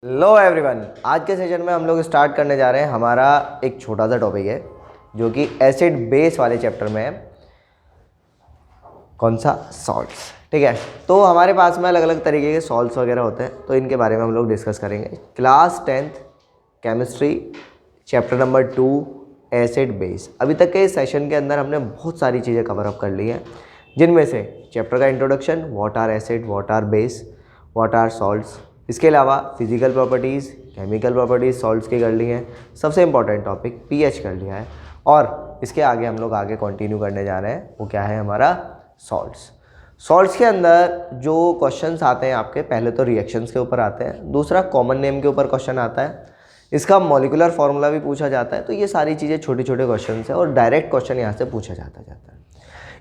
Hello everyone, आज के session में हम लोग स्टार्ट करने जा रहे हैं। हमारा एक छोटा सा टॉपिक है जो कि एसिड बेस वाले चैप्टर में है। कौन सा? सॉल्ट्स। ठीक है, तो हमारे पास में अलग अलग तरीके के सॉल्ट्स वगैरह होते हैं, तो इनके बारे में हम लोग डिस्कस करेंगे। Class 10th chemistry chapter number 2 acid base. अभी तक के इस सेशन के अंदर हमने बहुत सारी चीज़ें कवर अप कर ली हैं, जिनमें से चैप्टर का introduction, what are acid, what are base, what are salts. इसके अलावा physical properties, chemical properties salts की कर ली हैं। सबसे इंपॉर्टेंट टॉपिक पीएच कर लिया है, और इसके आगे हम लोग आगे कंटिन्यू करने जा रहे हैं। वो क्या है? हमारा सॉल्ट्स। सॉल्ट्स के अंदर जो क्वेश्चंस आते हैं आपके, पहले तो रिएक्शंस के ऊपर आते हैं, दूसरा कॉमन नेम के ऊपर क्वेश्चन आता है, इसका मॉलिक्यूलर फार्मूला भी पूछा जाता है। तो ये सारी चीज़ें छोटे छोटे क्वेश्चन है और डायरेक्ट क्वेश्चन यहाँ से पूछा जाता है।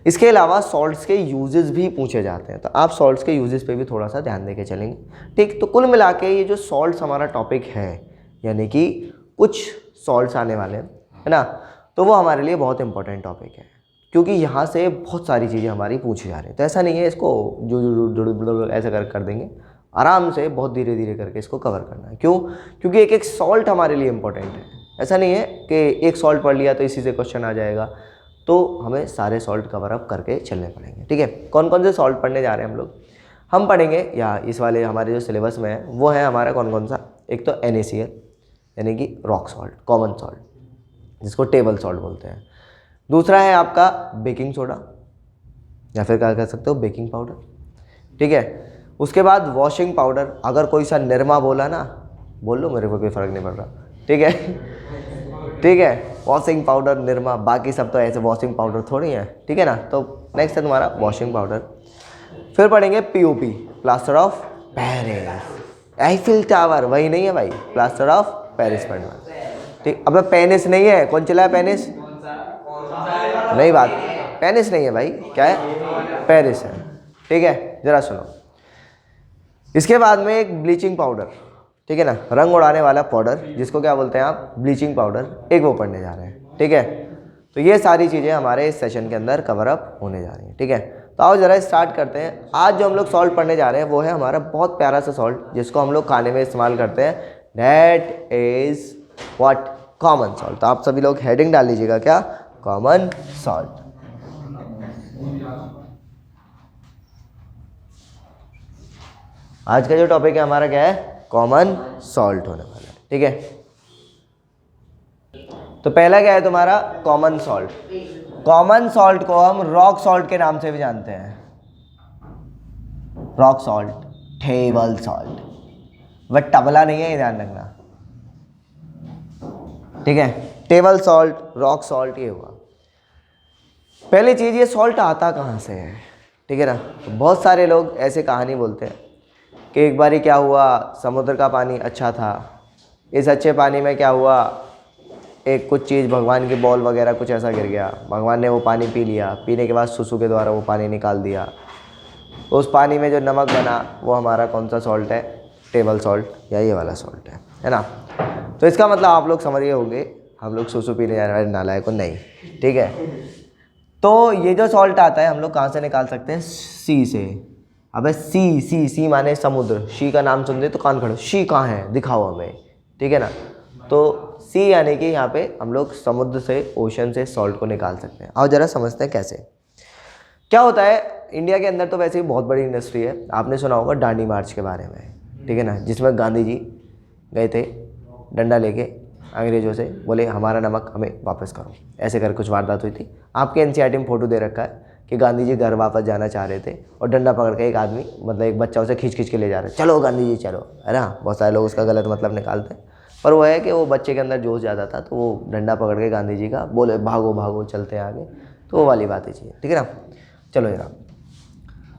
इसके अलावा सॉल्ट्स के यूजेस भी पूछे जाते हैं, तो आप सॉल्ट्स के यूजेस पे भी थोड़ा सा ध्यान देके चलेंगे। ठीक, तो कुल मिला के ये जो सॉल्ट्स हमारा टॉपिक है, यानी कि कुछ सॉल्ट्स आने वाले हैं, है ना, तो वो हमारे लिए बहुत इंपॉर्टेंट टॉपिक है, क्योंकि यहाँ से बहुत सारी चीज़ें हमारी पूछी जा रही हैं। तो ऐसा नहीं है इसको जो ऐसे कर देंगे, आराम से बहुत धीरे धीरे करके इसको कवर करना है। क्यों? क्योंकि एक एक सॉल्ट हमारे लिए इंपॉर्टेंट है। ऐसा नहीं है कि एक सॉल्ट पढ़ लिया तो इसी से क्वेश्चन आ जाएगा, तो हमें सारे सॉल्ट कवर अप करके चलने पड़ेंगे। ठीक है, कौन कौन से सॉल्ट पढ़ने जा रहे हैं हम लोग? हम पढ़ेंगे, या इस वाले हमारे जो सिलेबस में है वो है हमारा कौन कौन सा? एक तो NaCl यानी कि रॉक सॉल्ट, कॉमन सॉल्ट, जिसको टेबल सॉल्ट बोलते हैं। दूसरा है आपका बेकिंग सोडा, या फिर क्या कह सकते हो, बेकिंग पाउडर। ठीक है, उसके बाद वॉशिंग पाउडर। अगर कोई सा निरमा बोला ना, बोल लो, मेरे को कोई फ़र्क नहीं पड़ रहा। ठीक है ठीक है, वॉशिंग पाउडर, निरमा, बाकी सब तो ऐसे वॉशिंग पाउडर थोड़ी है। ठीक है ना, तो नेक्स्ट है तुम्हारा वॉशिंग पाउडर। फिर पढ़ेंगे POP, plaster of Paris. Eiffel tower वही नहीं है भाई, प्लास्टर ऑफ पेरिस पढ़ना। ठीक, अब पेनिस नहीं है, कौन चला है पेनिस? नहीं, बात पेनिस नहीं है भाई, क्या है? पेरिस है। ठीक है, जरा सुनो। इसके बाद में एक ब्लीचिंग पाउडर, ठीक है ना, रंग उड़ाने वाला पाउडर, जिसको क्या बोलते हैं आप? ब्लीचिंग पाउडर, एक वो पढ़ने जा रहे हैं। ठीक है, तो ये सारी चीज़ें हमारे इस सेशन के अंदर कवर अप होने जा रही हैं। ठीक है, तो आओ जरा स्टार्ट करते हैं। आज जो हम लोग सॉल्ट पढ़ने जा रहे हैं वो है हमारा बहुत प्यारा सा सॉल्ट, जिसको हम लोग खाने में इस्तेमाल करते हैं। That is what? Common salt. तो आप सभी लोग हेडिंग डाल लीजिएगा, क्या? Common salt. आज का जो टॉपिक है हमारा क्या है? कॉमन सॉल्ट होने वाला है। ठीक है, तो पहला क्या है तुम्हारा? Common salt. कॉमन सॉल्ट को हम रॉक सॉल्ट के नाम से भी जानते हैं। रॉक सॉल्ट, टेबल सॉल्ट, वह तबला नहीं है, ये ध्यान रखना। ठीक है, टेबल सॉल्ट, रॉक सॉल्ट, ये हुआ। पहली चीज़, ये सॉल्ट आता कहाँ से है? ठीक है ना, तो बहुत सारे लोग ऐसे कहानी बोलते हैं कि एक बारी क्या हुआ, समुद्र का पानी अच्छा था, इस अच्छे पानी में क्या हुआ, एक कुछ चीज़, भगवान की बॉल वगैरह कुछ ऐसा गिर गया, भगवान ने वो पानी पी लिया, पीने के बाद सुसु के द्वारा वो पानी निकाल दिया, तो उस पानी में जो नमक बना वो हमारा कौन सा सॉल्ट है? टेबल सॉल्ट, या ये वाला सॉल्ट है ना। तो इसका मतलब आप लोग समझ गए होंगे, हम लोग सुसु पीने जा रहे हैं, नालायक को नहीं। ठीक है, तो ये जो सॉल्ट आता है हम लोग कहाँ से निकाल सकते हैं? सी से। अबे सी माने समुद्र, शी का नाम सुन दे तो कान खड़ो, शी कहाँ है दिखाओ हमें। ठीक है ना, तो सी यानी कि यहाँ पे हम लोग समुद्र से, ओशन से सॉल्ट को निकाल सकते हैं। और ज़रा समझते हैं कैसे क्या होता है। इंडिया के अंदर तो वैसे ही बहुत बड़ी इंडस्ट्री है, आपने सुना होगा दांडी मार्च के बारे में। ठीक है ना, जिसमें गांधी जी गए थे डंडा लेके अंग्रेज़ों से, बोले हमारा नमक हमें वापस करो, ऐसे कर कुछ वारदात हुई थी। आपके NCERT में फ़ोटो दे रखा है कि गांधी जी घर वापस जाना चाह रहे थे और डंडा पकड़ के एक आदमी, मतलब एक बच्चा, उसे खींच के ले जा रहे, चलो गांधी जी चलो, है ना। बहुत सारे लोग उसका गलत मतलब निकालते हैं, पर वो है कि वो बच्चे के अंदर जोश ज़्यादा था, तो वो डंडा पकड़ के गांधी जी का बोले भागो भागो चलते हैं आगे, तो वो वाली बात ही चाहिए। ठीक है ना, चलो जरा,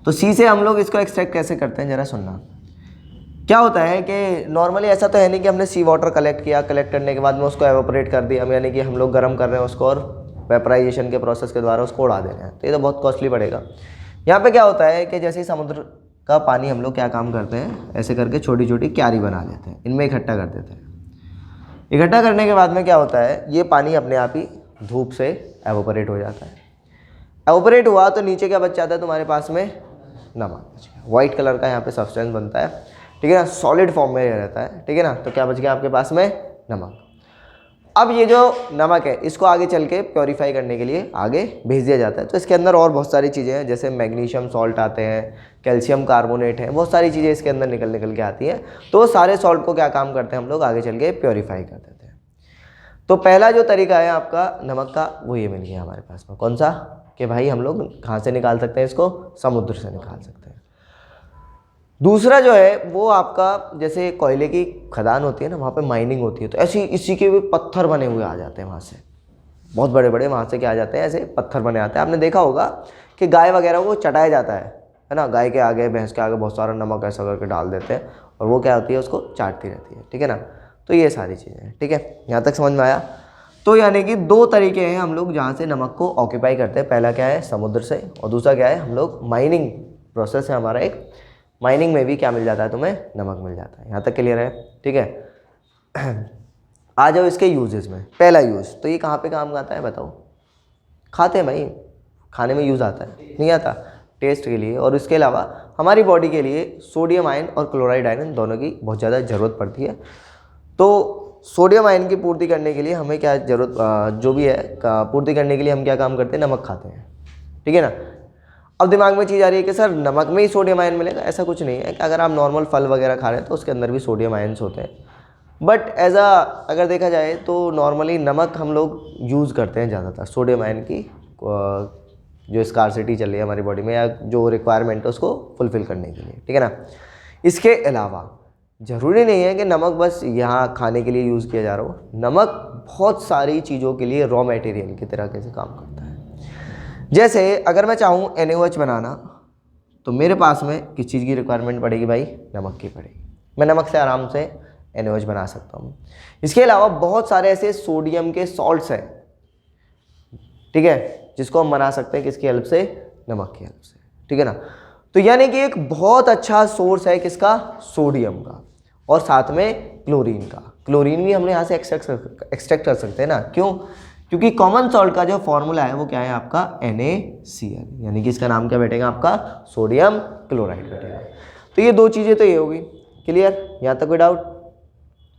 तो सी से हम लोग इसको एक्सट्रैक्ट कैसे करते हैं, ज़रा सुनना। क्या होता है कि नॉर्मली ऐसा तो है नहीं कि हमने सी वाटर कलेक्ट किया, कलेक्ट करने के बाद में उसको एवोपरेट कर दिया, यानी कि हम लोग गर्म कर रहे हैं उसको और वेपराइजेशन के प्रोसेस के द्वारा उसको उड़ा दे रहे हैं, तो ये तो बहुत कॉस्टली पड़ेगा। यहाँ पे क्या होता है कि जैसे ही समुद्र का पानी हम लोग क्या काम करते हैं, ऐसे करके छोटी छोटी क्यारी बना लेते हैं, इनमें इकट्ठा कर देते हैं। इकट्ठा करने के बाद में क्या होता है, ये पानी अपने आप ही धूप से एवोपरेट हो जाता है। एवोपरेट हुआ तो नीचे क्या बच जाता है तुम्हारे पास में? नमक। वाइट कलर का यहाँ पे सब्सटेंस बनता है, ठीक है ना, सॉलिड फॉर्म में रहता है, ठीक है ना। तो क्या बच गया आपके पास में, नमक। अब ये जो नमक है इसको आगे चल के प्योरीफाई करने के लिए आगे भेज दिया जाता है। तो इसके अंदर और बहुत सारी चीज़ें हैं, जैसे मैग्नीशियम सॉल्ट आते हैं, कैल्शियम कार्बोनेट है, बहुत सारी चीज़ें इसके अंदर निकल के आती हैं। तो सारे सॉल्ट को क्या काम करते हैं हम लोग आगे चल के प्योरीफाई कर देते हैं। तो पहला जो तरीका है आपका नमक का वो ये मिल गया हमारे पास में, कौन सा, कि भाई हम लोग कहाँ से निकाल सकते हैं इसको, समुद्र से निकाल सकते हैं। दूसरा जो है वो आपका, जैसे कोयले की खदान होती है ना, वहाँ पे माइनिंग होती है, तो ऐसी इसी के भी पत्थर बने हुए आ जाते हैं वहाँ से, बहुत बड़े बड़े वहाँ से क्या आ जाते हैं, ऐसे पत्थर बने आते हैं। आपने देखा होगा कि गाय वगैरह को चटाया जाता है ना, गाय के आगे भैंस के आगे बहुत सारा नमक ऐसा करके डाल देते हैं और वो क्या होती है उसको चाटती रहती है, ठीक है ना। तो ये सारी चीज़ें हैं, ठीक है, यहाँ तक समझ में आया। तो यानी कि दो तरीके हैं हम लोग जहाँ से नमक को ऑक्यूपाई करते हैं। पहला क्या है, समुद्र से, और दूसरा क्या है, हम लोग माइनिंग प्रोसेस है हमारा एक, माइनिंग में भी क्या मिल जाता है, तुम्हें नमक मिल जाता है। यहाँ तक क्लियर है, ठीक है। आ जाओ इसके यूजेस में। पहला यूज़, तो ये कहाँ पे काम आता है बताओ, खाते हैं भाई, खाने में यूज़ आता है, नहीं आता, टेस्ट के लिए। और इसके अलावा हमारी बॉडी के लिए सोडियम आयन और क्लोराइड आयन दोनों की बहुत ज़्यादा ज़रूरत पड़ती है। तो सोडियम आयन की पूर्ति करने के लिए हमें क्या ज़रूरत, जो भी है पूर्ति करने के लिए हम क्या काम करते हैं, नमक खाते हैं, ठीक है ना। अब दिमाग में चीज़ आ रही है कि सर नमक में ही सोडियम आयन मिलेगा, ऐसा कुछ नहीं है। कि अगर आप नॉर्मल फल वगैरह खा रहे हैं तो उसके अंदर भी सोडियम आयन्स होते हैं, बट अगर देखा जाए तो नॉर्मली नमक हम लोग यूज़ करते हैं ज़्यादातर सोडियम आयन की जो स्कार्सिटी चल रही है हमारी बॉडी में, या जो रिक्वायरमेंट है उसको फुलफ़िल करने के लिए, ठीक है ना। इसके अलावा ज़रूरी नहीं है कि नमक बस यहाँ खाने के लिए यूज़ किया जा रहा हो, नमक बहुत सारी चीज़ों के लिए रॉ मटेरियल की तरह कैसे काम करता है। जैसे अगर मैं चाहूँ NaOH बनाना, तो मेरे पास में किस चीज़ की रिक्वायरमेंट पड़ेगी भाई, नमक की पड़ेगी। मैं नमक से आराम से NaOH बना सकता हूँ। इसके अलावा बहुत सारे ऐसे सोडियम के सॉल्ट्स हैं, ठीक है, जिसको हम बना सकते हैं किसकी हेल्प से, नमक की हेल्प से, ठीक है ना। तो यानी कि एक बहुत अच्छा सोर्स है किसका, सोडियम का, और साथ में क्लोरीन का। क्लोरीन भी हमने यहाँ से एक्सट्रैक्ट कर सकते हैं ना, क्यों, क्योंकि कॉमन सॉल्ट का जो फॉर्मूला है वो क्या है आपका, NaCl, यानी कि इसका नाम क्या बैठेगा आपका, सोडियम क्लोराइड बैठेगा। तो ये दो चीज़ें तो ये होगी, क्लियर, यहाँ तक कोई डाउट।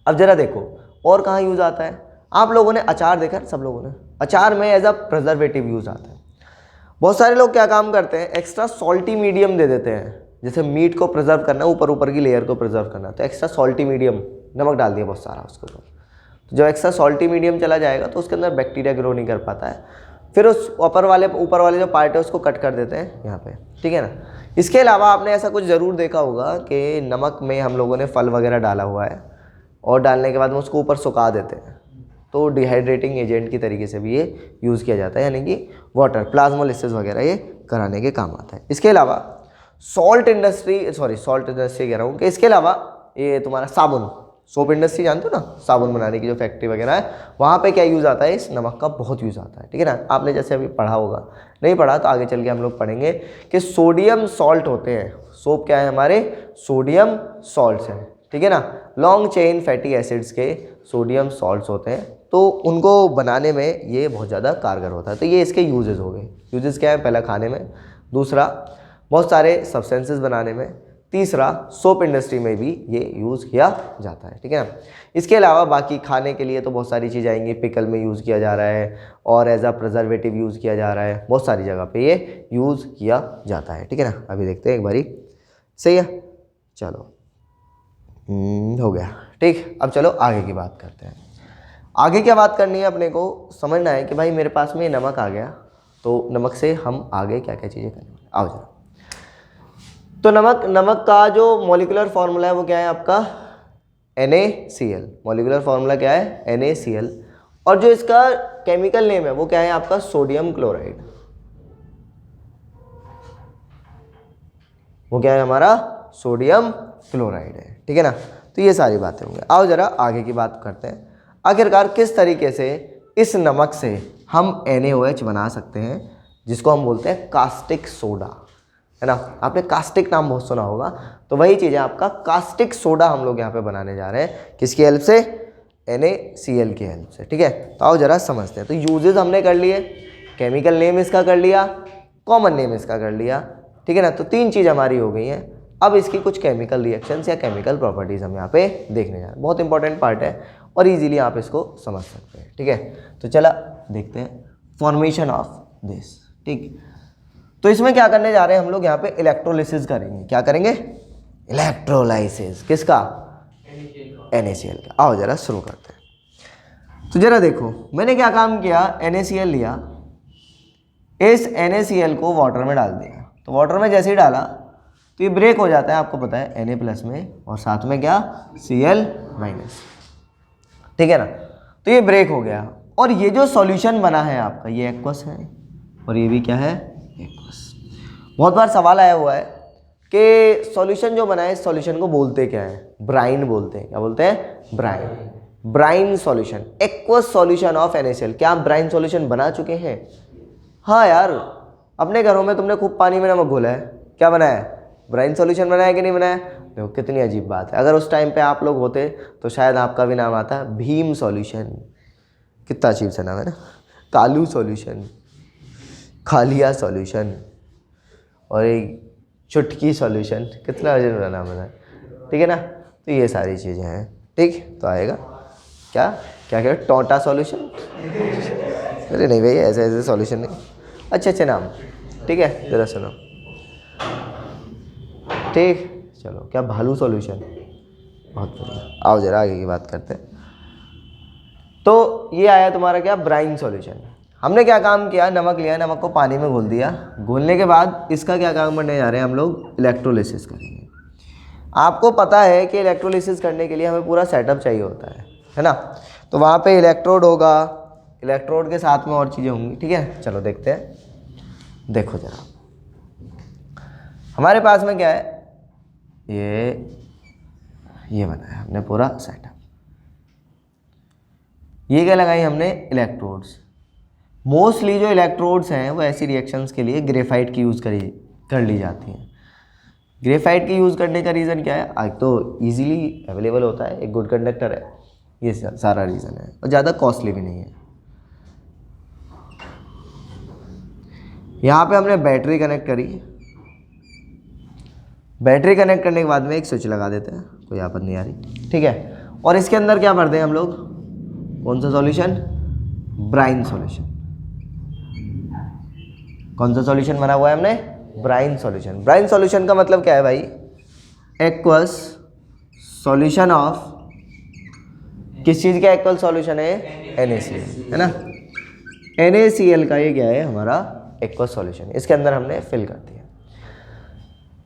अब जरा देखो और कहाँ यूज़ आता है। आप लोगों ने अचार देखा है, सब लोगों ने, अचार में एज अ प्रिजर्वेटिव यूज़ आता है। बहुत सारे लोग क्या काम करते हैं, एक्स्ट्रा सॉल्टी मीडियम दे देते हैं। जैसे मीट को प्रिजर्व करना है, ऊपर की लेयर को प्रिजर्व करना है, तो एक्स्ट्रा सॉल्टी मीडियम नमक डाल दिया बहुत सारा उसके ऊपर। तो जब एक्स्ट्रा सॉल्टी मीडियम चला जाएगा तो उसके अंदर बैक्टीरिया ग्रो नहीं कर पाता है, फिर उस ऊपर वाले जो पार्ट है उसको कट कर देते हैं यहाँ पे, ठीक है ना। इसके अलावा आपने ऐसा कुछ ज़रूर देखा होगा कि नमक में हम लोगों ने फल वगैरह डाला हुआ है और डालने के बाद में उसको ऊपर सुखा देते हैं, तो डिहाइड्रेटिंग एजेंट की तरीके से भी ये यूज़ किया जाता है, यानी कि वाटर प्लाज्मोलिसिस वगैरह ये कराने के काम आता है। इसके अलावा सॉल्ट इंडस्ट्री कह रहा हूँ कि इसके अलावा ये तुम्हारा साबुन, सोप इंडस्ट्री जानते हो ना, साबुन बनाने की जो फैक्ट्री वगैरह है, वहाँ पे क्या यूज़ आता है, इस नमक का बहुत यूज़ आता है, ठीक है ना। आपने जैसे अभी पढ़ा होगा, नहीं पढ़ा तो आगे चल के हम लोग पढ़ेंगे कि सोडियम सॉल्ट होते हैं, सोप क्या है हमारे, सोडियम सॉल्ट्स हैं, ठीक है ना। लॉन्ग चेन फैटी एसिड्स के सोडियम सॉल्ट्स होते हैं, तो उनको बनाने में ये बहुत ज़्यादा कारगर होता है। तो ये इसके यूजेस हो गए। यूजेस क्या है, पहला खाने में, दूसरा बहुत सारे सब्सटेंसेस बनाने में, तीसरा सोप इंडस्ट्री में भी ये यूज़ किया जाता है, ठीक है ना। इसके अलावा बाकी खाने के लिए तो बहुत सारी चीज़ आएंगी, पिकल में यूज़ किया जा रहा है और एज अ प्रिजर्वेटिव यूज़ किया जा रहा है, बहुत सारी जगह पे ये यूज़ किया जाता है, ठीक है ना। अभी देखते हैं एक बारी, सही है, चलो हो गया, ठीक। अब चलो आगे की बात करते हैं। आगे क्या बात करनी है, अपने को समझना है कि भाई मेरे पास में नमक आ गया, तो नमक से हम आगे क्या क्या चीज़ें करेंगे, आओ जरा। तो नमक का जो मॉलिक्यूलर फार्मूला है वो क्या है आपका, NaCl। मॉलिक्यूलर फार्मूला क्या है, NaCl, और जो इसका केमिकल नेम है वो क्या है आपका, सोडियम क्लोराइड। वो क्या है हमारा, सोडियम क्लोराइड है, ठीक है ना। तो ये सारी बातें होंगी। आओ जरा आगे की बात करते हैं, आखिरकार किस तरीके से इस नमक से हम NaOH बना सकते हैं, जिसको हम बोलते हैं कास्टिक सोडा, है ना। आपने कास्टिक नाम बहुत सुना होगा, तो वही चीज़ है आपका कास्टिक सोडा हम लोग यहाँ पे बनाने जा रहे हैं, किसकी हेल्प से, NaCl की हेल्प से, ठीक है। तो आओ जरा समझते हैं। तो यूजेस हमने कर लिए, केमिकल नेम इसका कर लिया, कॉमन नेम इसका कर लिया, ठीक है ना। तो तीन चीज़ हमारी हो गई हैं, अब इसकी कुछ केमिकल रिएक्शंस या केमिकल प्रॉपर्टीज़ हम यहाँ पे देखने जा रहे हैं। बहुत इंपॉर्टेंट पार्ट है और इजीली आप इसको समझ सकते हैं। ठीक है, तो चला देखते हैं फॉर्मेशन ऑफ दिस। ठीक, तो इसमें क्या करने जा रहे हैं हम लोग, यहाँ पे इलेक्ट्रोलिसिस करेंगे। क्या करेंगे? इलेक्ट्रोलाइसिस। किसका? NaCl का। आओ जरा शुरू करते हैं। तो जरा देखो, मैंने क्या काम किया, NaCl लिया, इस NaCl को वाटर में डाल दिया। तो वाटर में जैसे ही डाला तो ये ब्रेक हो जाता है, आपको पता है, Na+ में, और साथ में क्या, Cl-। ठीक है ना, तो ये ब्रेक हो गया और ये जो सॉल्यूशन बना है आपका, ये एक्वस है और ये भी क्या है, एक्वस। बहुत बार सवाल आया हुआ है कि सॉल्यूशन जो बना है, इस सॉल्यूशन को बोलते क्या है? ब्राइन बोलते हैं। क्या बोलते हैं? Brine. Brine solution, aqueous solution of NaCl। क्या आप ब्राइन सॉल्यूशन बना चुके हैं? हाँ यार, अपने घरों में तुमने खूब पानी में नमक घोला है, क्या बनाया है? ब्राइन सॉल्यूशन बनाया कि नहीं बनाया? देखो कितनी अजीब बात है। अगर उस टाइम पे आप लोग होते तो शायद आपका भी नाम आता भीम सॉल्यूशन। कितना अजीब सा नाम है ना, कालू सॉल्यूशन, खालिया सॉल्यूशन और एक चुटकी सॉल्यूशन। कितना अजीब नाम है, ठीक है ना। तो ये सारी चीज़ें हैं। ठीक, तो आएगा क्या क्या क्या, टोटा सॉल्यूशन। अरे नहीं भैया, ऐसे ऐसे सॉल्यूशन नहीं, अच्छे अच्छे नाम। ठीक है, ज़रा सुनो। ठीक, चलो, क्या भालू सॉल्यूशन। बहुत बढ़िया, आओ जरा आगे की बात करते हैं। तो ये आया तुम्हारा क्या, ब्राइन सॉल्यूशन। हमने क्या काम किया, नमक लिया, नमक को पानी में घोल दिया। घोलने के बाद इसका क्या काम करने जा रहे हैं हम लोग, इलेक्ट्रोलिसिस करेंगे। आपको पता है कि इलेक्ट्रोलिसिस करने के लिए हमें पूरा सेटअप चाहिए होता है ना। तो वहाँ पे इलेक्ट्रोड होगा, इलेक्ट्रोड के साथ में और चीज़ें होंगी। ठीक है, चलो देखते हैं। देखो जरा, हमारे पास में क्या है, ये बनाया हमने पूरा सेटअप। ये क्या लगाई हमने, इलेक्ट्रोड्स। मोस्टली जो इलेक्ट्रोड्स हैं वो ऐसी रिएक्शंस के लिए ग्रेफाइट की यूज़ कर ली जाती हैं। ग्रेफाइट की यूज़ करने का रीज़न क्या है, आज तो इजीली अवेलेबल होता है, एक गुड कंडक्टर है, ये सारा रीज़न है, और ज़्यादा कॉस्टली भी नहीं है। यहाँ पे हमने बैटरी कनेक्ट करी। बैटरी कनेक्ट करने के बाद में एक स्विच लगा देते हैं, कोई आपत्ति नहीं आ रही। ठीक है, और इसके अंदर क्या भरते हैं हम लोग, कौन सा सॉल्यूशन, ब्राइन सॉल्यूशन। कौन सा सॉल्यूशन बना हुआ है हमने, ब्राइन सॉल्यूशन। ब्राइन सॉल्यूशन का मतलब क्या है भाई, एक्वस सॉल्यूशन ऑफ, किस चीज़ का एक्वस सॉल्यूशन है, NaCl, है ना। NaCl का ये क्या है, हमारा एक्वस सॉल्यूशन। इसके अंदर हमने फिल कर दिया।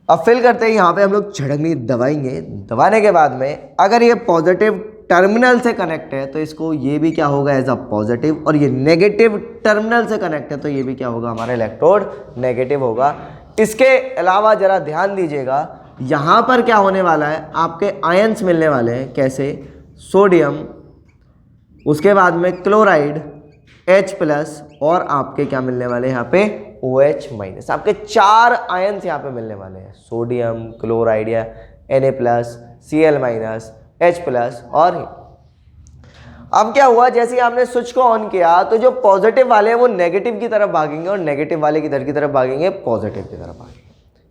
अब फिल करते ही यहाँ पे हम लोग झड़कनी दबाएंगे। दबाने के बाद में अगर ये पॉजिटिव टर्मिनल से कनेक्ट है तो इसको ये भी क्या होगा, एज अ पॉजिटिव, और ये नेगेटिव टर्मिनल से कनेक्ट है तो ये भी क्या होगा, हमारा इलेक्ट्रोड नेगेटिव होगा। इसके अलावा जरा ध्यान दीजिएगा, यहाँ पर क्या होने वाला है, आपके आयंस मिलने वाले हैं। कैसे, सोडियम, उसके बाद में क्लोराइड H+, और आपके क्या मिलने वाले हैं यहाँ पे, OH-। आपके 4 आयंस यहाँ पे मिलने वाले हैं, सोडियम, क्लोराइड या Na+, Cl-, H+, और अब क्या हुआ, जैसे ही आपने स्विच को ऑन किया तो जो पॉजिटिव वाले हैं वो नेगेटिव की तरफ भागेंगे और नेगेटिव वाले किधर की तरफ भागेंगे, पॉजिटिव की तरफ भागेंगे।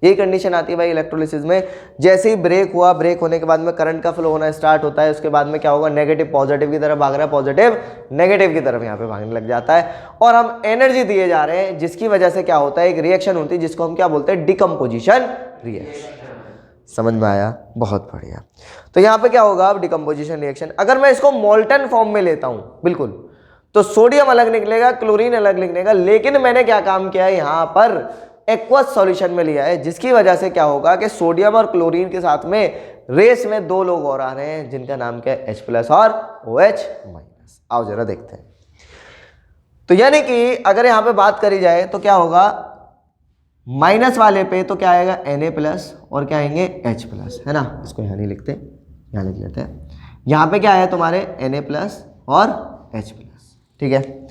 यही कंडीशन आती है भाई इलेक्ट्रोलिसिस में। जैसे ही ब्रेक हुआ, ब्रेक होने के बाद में करंट का फ्लो होना स्टार्ट होता है, उसके बाद में क्या होगा, नेगेटिव पॉजिटिव की तरफ भाग रहा है, पॉजिटिव नेगेटिव की तरफ यहाँ पे भागने लग जाता है, और हम एनर्जी दिए जा रहे हैं, जिसकी वजह से क्या होता है, एक रिएक्शन होती है जिसको हम क्या बोलते हैं, डिकम्पोजिशन रिएक्शन। समझ में आया, बहुत बढ़िया। तो यहाँ पे क्या होगा, अब डिकम्पोजिशन रिएक्शन, अगर मैं इसको मोल्टन फॉर्म में लेता हूँ बिल्कुल, तो सोडियम अलग निकलेगा, क्लोरीन अलग निकलेगा, लेकिन मैंने क्या काम किया है, यहाँ पर एक्वस सॉल्यूशन में लिया है, जिसकी वजह से क्या होगा कि सोडियम और क्लोरीन के साथ में रेस में 2 लोग और आ रहे हैं, जिनका नाम क्या है, H+ और OH-। आओ जरा देखते हैं। तो यानी कि अगर यहाँ पे बात करी जाए तो क्या होगा, माइनस वाले पे तो क्या आएगा, Na+ और क्या आएंगे, H+, है ना। इसको यहाँ नहीं लिखते, यहाँ लिख लेते हैं। यहाँ पे क्या है तुम्हारे Na+ और H+, ठीक है।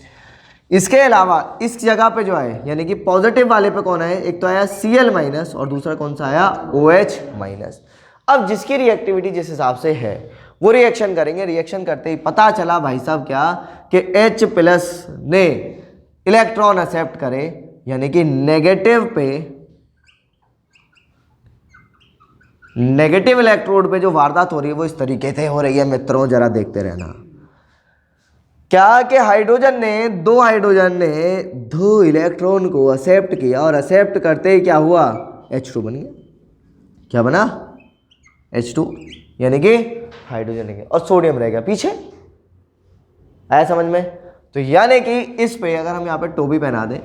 इसके अलावा इस जगह पे जो है, यानी कि पॉजिटिव वाले पे कौन है, एक तो आया Cl- और दूसरा कौन सा आया, OH-। अब जिसकी रिएक्टिविटी जिस हिसाब से है वो रिएक्शन करेंगे। रिएक्शन करते ही पता चला भाई साहब क्या, कि H+ ने इलेक्ट्रॉन एक्सेप्ट करे, यानी कि नेगेटिव पे नेगेटिव इलेक्ट्रोड पे जो वारदात हो रही है वो इस तरीके से हो रही है मित्रों, जरा देखते रहना। क्या कि दो हाइड्रोजन ने दो इलेक्ट्रॉन को एक्सेप्ट किया और एक्सेप्ट करते ही क्या हुआ, H2 बन गया। क्या बना, H2, यानी कि हाइड्रोजन रह गया और सोडियम रह गया पीछे। आया समझ में? तो यानी कि इस पे अगर हम यहाँ पे टोपी पहना दें,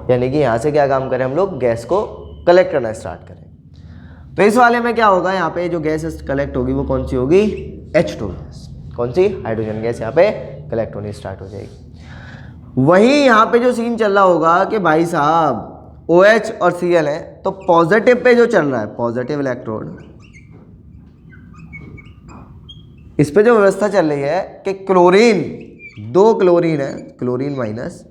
यानी कि यहाँ से क्या काम करें हम लोग, गैस को कलेक्ट करना स्टार्ट करें। तो इस वाले में क्या होगा, यहाँ पे जो गैस कलेक्ट होगी वो कौन सी होगी, H2 गैस। कौन सी, हाइड्रोजन गैस यहाँ पे कलेक्ट होनी स्टार्ट हो जाएगी। वही यहाँ पे जो सीन चल रहा होगा कि भाई साहब OH और Cl है, तो पॉजिटिव पे जो चल रहा है, पॉजिटिव इलेक्ट्रोड, इस पे जो व्यवस्था चल रही है कि क्लोरीन, दो क्लोरीन है, क्लोरीन माइनस,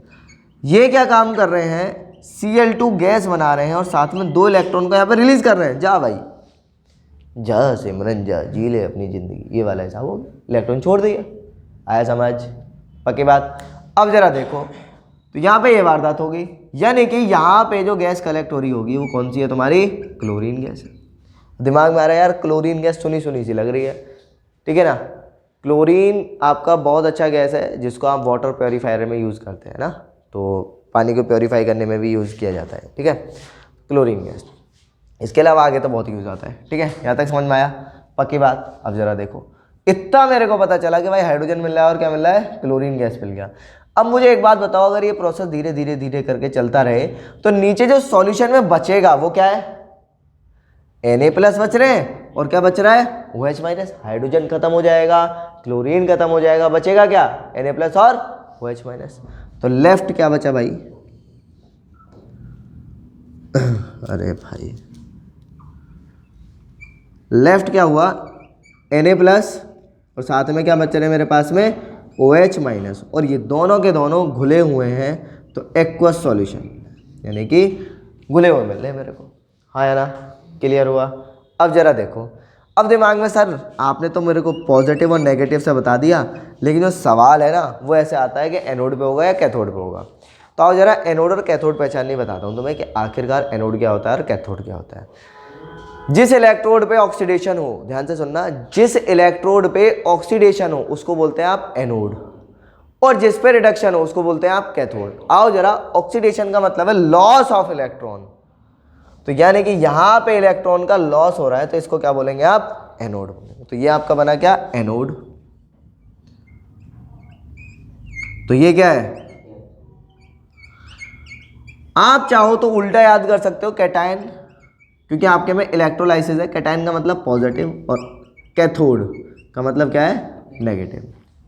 ये क्या काम कर रहे हैं, Cl2 गैस बना रहे हैं और साथ में दो इलेक्ट्रॉन को यहाँ पे रिलीज कर रहे हैं। जा भाई जा सिमरन जा, जी ले अपनी जिंदगी, ये वाला हिसाब हो गया, इलेक्ट्रॉन छोड़ दिया। आया समझ, पक्की बात। अब जरा देखो, तो यहाँ पे ये वारदात होगी, यानी कि यहाँ पे जो गैस कलेक्ट हो रही होगी वो कौन सी है, तुम्हारी क्लोरीन गैस है। दिमाग में आ रहा है यार, क्लोरीन गैस सुनी सुनी सी लग रही है, ठीक है ना। क्लोरीन आपका बहुत अच्छा गैस है जिसको आप वाटर प्योरीफायर में यूज़ करते हैं ना, तो पानी को प्योरीफाई करने में भी यूज़ किया जाता है, ठीक है, क्लोरीन गैस। इसके अलावा आगे तो बहुत यूज़ आता है, ठीक है, यहाँ तक समझ में आया, पक्की बात। अब जरा देखो, इतना मेरे को पता चला कि भाई हाइड्रोजन मिल रहा है और क्या मिल रहा है, क्लोरीन गैस मिल गया। अब मुझे एक बात बताओ, अगर ये प्रोसेस धीरे धीरे धीरे करके चलता रहे तो नीचे जो सॉल्यूशन में बचेगा वो क्या है, Na+ बच रहे हैं और क्या बच रहा है, OH-। हाइड्रोजन खत्म हो जाएगा, क्लोरीन खत्म हो जाएगा, बचेगा क्या, Na+ और OH-। तो लेफ्ट क्या बचा भाई, अरे भाई लेफ्ट क्या हुआ, Na+ और साथ में क्या बच रहे मेरे पास में, OH-। और ये दोनों के दोनों घुले हुए हैं, तो एक्वस सॉल्यूशन, यानी कि घुले हुए मिल रहे हैं मेरे को। हाँ या ना, क्लियर हुआ। अब जरा देखो, अब दिमाग में सर आपने तो मेरे को पॉजिटिव और नेगेटिव से बता दिया, लेकिन जो सवाल है ना वो ऐसे आता है कि एनोड पे होगा या कैथोड पे होगा। तो आओ जरा एनोड और कैथोड पहचाननी बताता हूँ तुम्हें कि आखिरकार एनोड क्या होता है और कैथोड क्या होता है। जिस इलेक्ट्रोड पे ऑक्सीडेशन हो, ध्यान से सुनना, जिस इलेक्ट्रोड पे ऑक्सीडेशन हो उसको बोलते हैं आप एनोड, और जिस पे रिडक्शन हो उसको बोलते हैं आप कैथोड। आओ जरा, ऑक्सीडेशन का मतलब है लॉस ऑफ इलेक्ट्रॉन, तो यानी कि यहां पे इलेक्ट्रॉन का लॉस हो रहा है, तो इसको क्या बोलेंगे आप, एनोड बोलेंगे। तो ये आपका बना क्या, एनोड। तो ये क्या है, आप चाहो तो उल्टा याद कर सकते हो, कैटायन, क्योंकि आपके में इलेक्ट्रोलाइसिस है। कैटायन का मतलब पॉजिटिव और कैथोड का मतलब क्या है, नेगेटिव,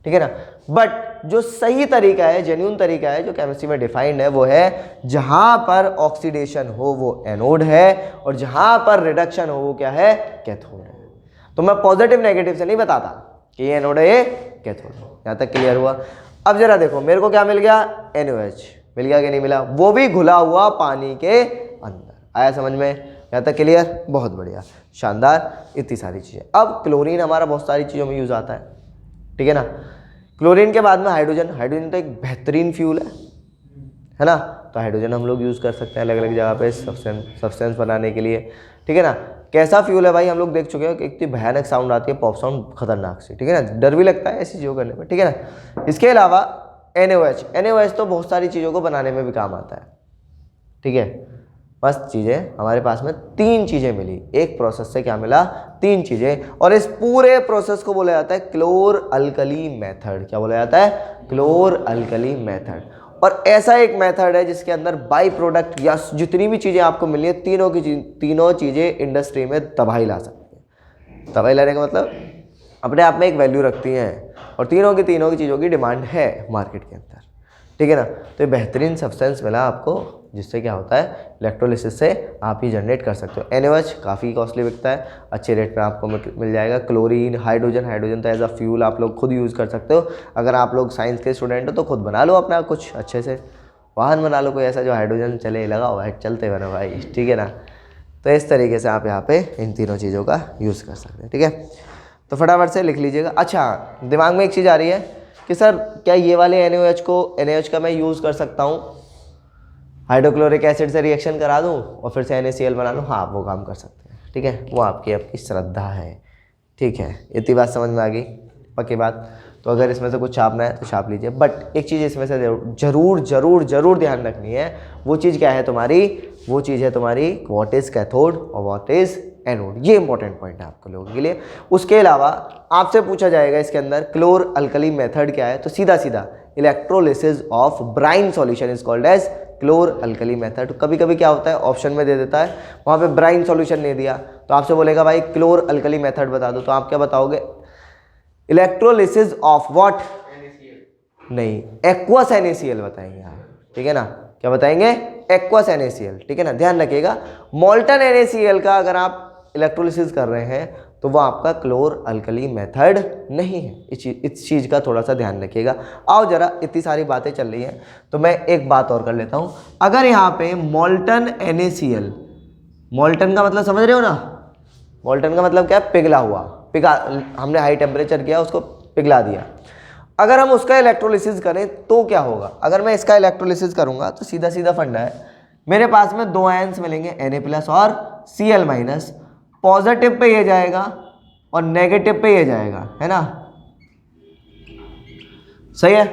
ठीक है ना। बट जो सही तरीका है, जेन्युइन तरीका है, जो केमिस्ट्री में डिफाइंड है, वो है जहां पर ऑक्सीडेशन हो वो एनोड है और जहां पर रिडक्शन हो वो क्या है, कैथोड है। तो मैं पॉजिटिव नेगेटिव से नहीं बताता कि ये एनोड है ये कैथोड है। यहां तक क्लियर हुआ। अब जरा देखो, मेरे को क्या मिल गया, NaOH मिल गया कि नहीं मिला, वो भी घुला हुआ पानी के अंदर। आया समझ में, यहाँ तक क्लियर, बहुत बढ़िया, शानदार, इतनी सारी चीज़ें। अब क्लोरीन हमारा बहुत सारी चीज़ों में यूज़ आता है, ठीक है ना। क्लोरीन के बाद में हाइड्रोजन, हाइड्रोजन तो एक बेहतरीन फ्यूल है ना, तो हाइड्रोजन हम लोग यूज़ कर सकते हैं अलग अलग जगह पे सब्सटेंस बनाने के लिए, ठीक है ना। कैसा फ्यूल है भाई, हम लोग देख चुके हैं कि इतनी भयानक साउंड आती है, पॉप साउंड खतरनाक सी, ठीक है ना, डर भी लगता है ऐसी चीज़ों करने में, ठीक है ना। इसके अलावा NaOH तो बहुत सारी चीज़ों को बनाने में भी काम आता है, ठीक है। मस्त चीज़ें, हमारे पास में 3 चीज़ें मिली, एक प्रोसेस से क्या मिला, 3 चीज़ें, और इस पूरे प्रोसेस को बोला जाता है क्लोर अल्कली मेथड। क्या बोला जाता है, क्लोर अल्कली मेथड। और ऐसा एक मेथड है जिसके अंदर बाई प्रोडक्ट या जितनी भी चीज़ें आपको मिली है, तीनों चीज़ें इंडस्ट्री में तबाही ला सकती हैं। तबाही लाने का मतलब अपने आप में एक वैल्यू रखती हैं, और तीनों की चीज़ों की डिमांड है मार्केट के अंदर, ठीक है ना। तो ये बेहतरीन सब्सटेंस मिला आपको, जिससे क्या होता है, इलेक्ट्रोलिसिस से आप ही जनरेट कर सकते हो। NaOH काफ़ी कॉस्टली बिकता है, अच्छे रेट पे आपको मिल जाएगा। क्लोरीन, हाइड्रोजन तो एज अ फ्यूल आप लोग खुद यूज़ कर सकते हो। अगर आप लोग साइंस के स्टूडेंट हो तो खुद बना लो अपना कुछ अच्छे से वाहन, बना लो कोई ऐसा जो हाइड्रोजन चले, लगाओ भाई, चलते बनो भाई, ठीक है ना। तो इस तरीके से आप यहाँ पे इन तीनों चीज़ों का यूज़ कर सकते हैं, ठीक है। तो फटाफट से लिख लीजिएगा। अच्छा, दिमाग में एक चीज़ आ रही है कि सर क्या ये वाले NaOH का मैं यूज़ कर सकता हूँ, हाइड्रोक्लोरिक एसिड से रिएक्शन करा दूँ और फिर से NaCl बना लूँ, हाँ वो काम कर सकते हैं, ठीक है, वो आपकी आपकी श्रद्धा है, ठीक है। इतनी बात समझ में आ गई, पक्की बात। तो अगर इसमें से कुछ छापना है तो छाप लीजिए, बट एक चीज़ इसमें से जरूर जरूर जरूर ध्यान रखनी है, वो चीज़ क्या है तुम्हारी, वो चीज़ है तुम्हारी व्हाट इज़ कैथोड और व्हाट इज़ एनोड। ये इंपॉर्टेंट पॉइंट है आपको लोगों के लिए। उसके अलावा आपसे पूछा जाएगा इसके अंदर क्लोर अल्कली मेथड क्या है, तो सीधा सीधा electrolysis of brine solution is called as chlor alkali method. कभी कभी क्या होता है ऑप्शन में दे देता है, वहाँ पे ब्राइन सॉल्यूशन नहीं दिया तो आपसे बोलेगा भाई क्लोर अल्कली मेथड बता दो, तो आप क्या बताओगे, इलेक्ट्रोलिसिस ऑफ व्हाट, नहीं, एक्वस NaCl बताएंगे आप, ठीक है ना, क्या बताएंगे, एक्वस NaCl, ठीक है ना। ध्यान रखिएगा मोल्टन NaCl का अगर आप इलेक्ट्रोलिसिस कर रहे हैं तो वो आपका क्लोर अल्कली मेथड नहीं है, इस चीज़ का थोड़ा सा ध्यान रखिएगा। आओ जरा, इतनी सारी बातें चल रही हैं तो मैं एक बात और कर लेता हूँ। अगर यहाँ पे मोल्टन NaCl, मोल्टन का मतलब समझ रहे हो ना, मोल्टन का मतलब क्या है, पिघला हुआ, हमने हाई टेम्परेचर किया उसको पिघला दिया। अगर हम उसका इलेक्ट्रोलिसिस करें तो क्या होगा, अगर मैं इसका इलेक्ट्रोलिसिस करूंगा तो सीधा सीधा फंडा है, मेरे पास में दो आयंस मिलेंगे Na+ और Cl-। पॉजिटिव पे ये जाएगा और नेगेटिव पे ये जाएगा, है ना, सही है।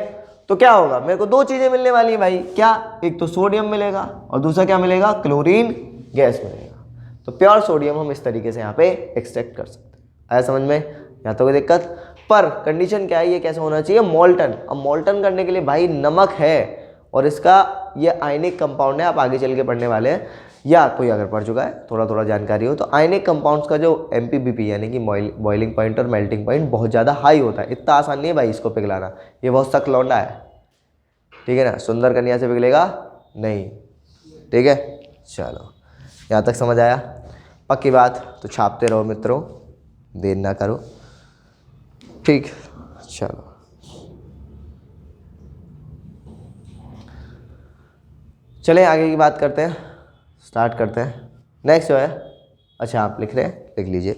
तो क्या होगा, मेरे को दो चीजें मिलने वाली है भाई, क्या, एक तो सोडियम मिलेगा और दूसरा क्या मिलेगा, क्लोरीन गैस मिलेगा। तो प्योर सोडियम हम इस तरीके से यहाँ पे एक्सट्रैक्ट कर सकते हैं। आया समझ में, यहाँ तो कोई दिक्कत, पर कंडीशन क्या है, ये कैसे होना चाहिए, मोल्टन। अब मोल्टन करने के लिए भाई नमक है और इसका ये आयनिक कंपाउंड है, आप आगे चल के पढ़ने वाले हैं, या कोई अगर पढ़ चुका है थोड़ा थोड़ा जानकारी हो तो आयनिक कंपाउंड्स का जो MPBP यानी कि बॉइलिंग पॉइंट और मेल्टिंग पॉइंट बहुत ज़्यादा हाई होता है। इतना आसान नहीं है भाई इसको पिघलाना, ये बहुत सख्त लौंडा है, ठीक है ना, सुंदर कन्या से पिघलेगा नहीं, ठीक है। चलो यहाँ तक समझ आया, पक्की बात। तो छापते रहो मित्रों, देर ना करो, ठीक, चलो चलें आगे की बात करते हैं, स्टार्ट करते हैं। नेक्स्ट जो है, अच्छा आप लिख रहे हैं, लिख लीजिए।